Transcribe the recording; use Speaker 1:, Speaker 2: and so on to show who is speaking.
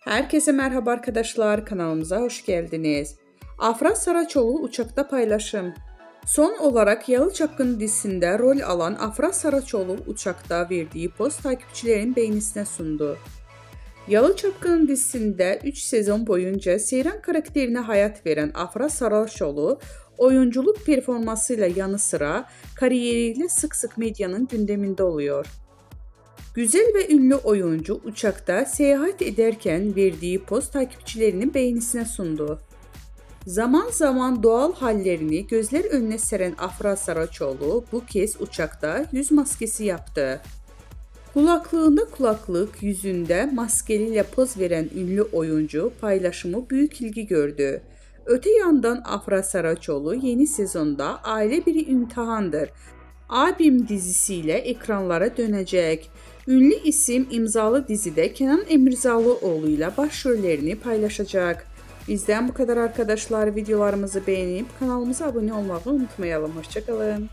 Speaker 1: Herkese merhaba arkadaşlar, kanalımıza hoş geldiniz. Afra Saraçoğlu uçakta paylaşım. Son olarak Yalı Çapkını dizisinde rol alan Afra Saraçoğlu uçakta verdiği post takipçilerin beğenisine sundu. Yalı Çapkını dizisinde 3 sezon boyunca Seyran karakterine hayat veren Afra Saraçoğlu, oyunculuk performansıyla yanı sıra kariyeriyle sık sık medyanın gündeminde oluyor. Güzel ve ünlü oyuncu uçakta seyahat ederken verdiği poz takipçilerinin beğenisine sundu. Zaman zaman doğal hallerini gözler önüne seren Afra Saraçoğlu bu kez uçakta yüz maskesi yaptı. Kulaklığında kulaklık, yüzünde maskeliyle poz veren ünlü oyuncu paylaşımı büyük ilgi gördü. Öte yandan Afra Saraçoğlu yeni sezonda Aile Bir İmtihandır Abim dizisiyle ekranlara dönecek. Ünlü isim imzalı dizide Kenan Emirzalıoğlu ile başrollerini paylaşacak. Bizden bu kadar arkadaşlar. Videolarımızı beğenip kanalımıza abone olmayı unutmayalım. Hoşça kalın.